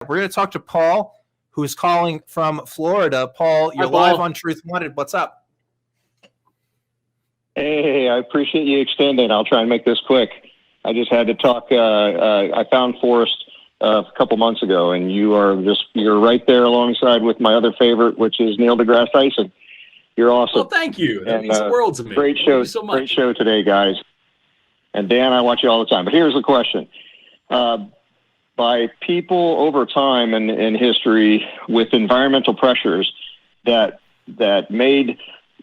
We're going to talk to Paul, who's calling from Florida. Paul, you're live on Truth Wanted. What's up? Hey, I appreciate you extending. I'll try and make this quick. I just had to talk. I found Forrest a couple months ago, and you're right there alongside with my other favorite, which is Neil deGrasse Tyson. You're awesome. Well, thank you. That means the world to me. Great show. So much. Great show today, guys. And Dan, I watch you all the time. But here's the question. By people over time in history with environmental pressures that made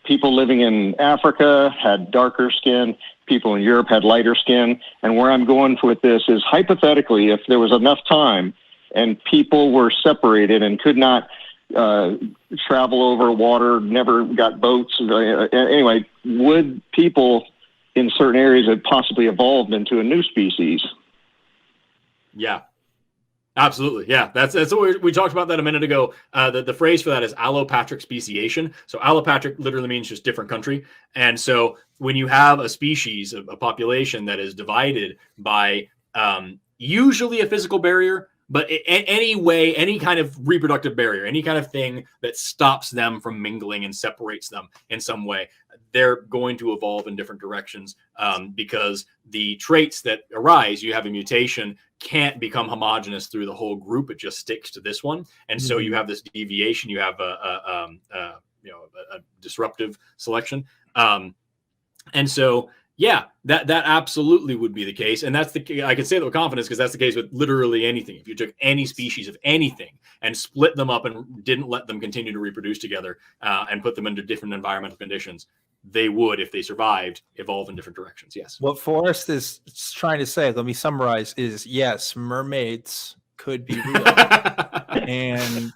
people living in Africa had darker skin, people in Europe had lighter skin. And where I'm going with this is hypothetically, if there was enough time and people were separated and could not travel over water, never got boats. Anyway, would people in certain areas have possibly evolved into a new species? Yeah. Absolutely. Yeah. That's what we talked about that a minute ago. The phrase for that is allopatric speciation. So allopatric literally means just different country. And so when you have a species, a population that is divided by usually a physical barrier, but any kind of reproductive barrier, any kind of thing that stops them from mingling and separates them in some way, they're going to evolve in different directions because the traits that arise, you have a mutation, can't become homogenous through the whole group. It just sticks to this one. And so you have this deviation, you have a disruptive selection. And so, yeah, that absolutely would be the case. And I can say that with confidence because that's the case with literally anything. If you took any species of anything and split them up and didn't let them continue to reproduce together and put them into different environmental conditions, they would, if they survived, evolve in different directions. Yes. What Forrest is trying to say, let me summarize, is yes, mermaids could be real. And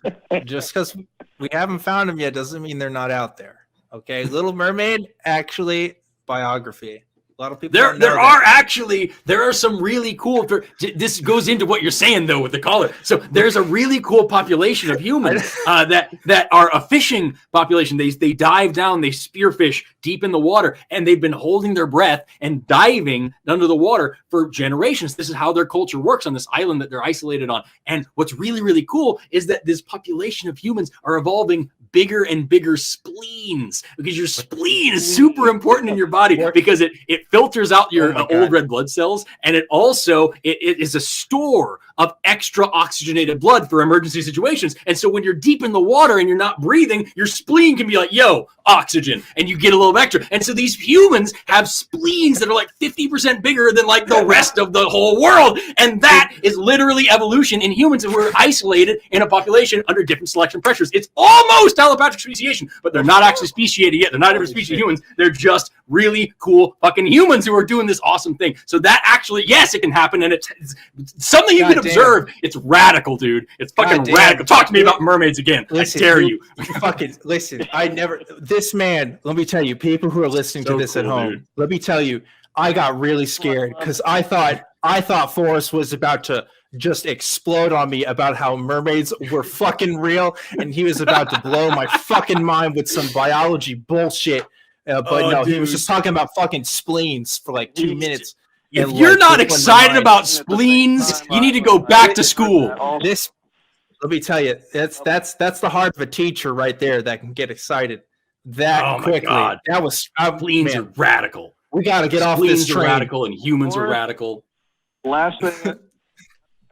just because we haven't found them yet doesn't mean they're not out there. Okay. Little Mermaid, actually, biography. A lot of people there are some really cool, this goes into what you're saying though with the caller. So there's a really cool population of humans that are a fishing population. They dive down, they spearfish deep in the water, and they've been holding their breath and diving under the water for generations. This is how their culture works on this island that they're isolated on. And what's really, really cool is that this population of humans are evolving bigger and bigger spleens, because your spleen is super important in your body because it filters out your old red blood cells, and it also it is a store of extra oxygenated blood for emergency situations. And so when you're deep in the water and you're not breathing, your spleen can be like, yo, oxygen, and you get a little extra. And so these humans have spleens that are like 50% bigger than like the rest of the whole world. And that is literally evolution in humans, and we're isolated in a population under different selection pressures. It's almost allopatric speciation, but they're not actually speciated yet. They're not every species of humans. They're just really cool fucking humans who are doing this awesome thing. So that actually, yes, it can happen, and it's something you can observe. It's radical, dude. It's fucking radical. Talk to me about mermaids again. Listen, I dare you. Fucking listen. This man, let me tell you, people who are listening to this at home, dude. Let me tell you, I got really scared because I thought Forrest was about to just explode on me about how mermaids were fucking real, and he was about to blow my fucking mind with some biology bullshit. No, dude. He was just talking about fucking spleens for like 2 minutes. If you're not excited about spleens, you need to go back to school. Let me tell you, that's the heart of a teacher right there that can get excited that quickly. God. That was spleens are radical. We got to get off this train. Spleens are radical, and humans are radical. Last thing,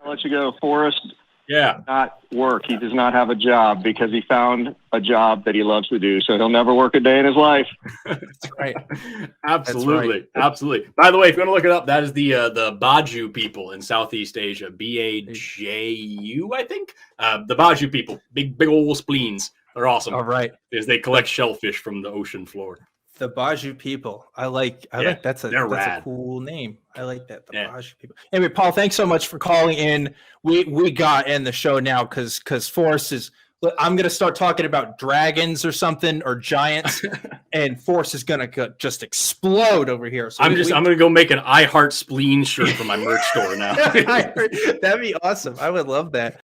I'll let you go. Forrest does not work. He does not have a job because he found a job that he loves to do. So he'll never work a day in his life. That's right. Absolutely. That's right. Absolutely. By the way, if you want to look it up, that is the Baju people in Southeast Asia. Baju, I think. The Baju people. Big old spleens. They're awesome. All right. Because they collect shellfish from the ocean floor. The Baju people. I like that's a cool name. I like that. The Baju people. Anyway, Paul, thanks so much for calling in. We got to end the show now because Forrest is. I'm gonna start talking about dragons or something or giants, and Forrest is gonna just explode over here. So I'm gonna go make an I Heart Spleen shirt for my merch store now. That'd be awesome. I would love that.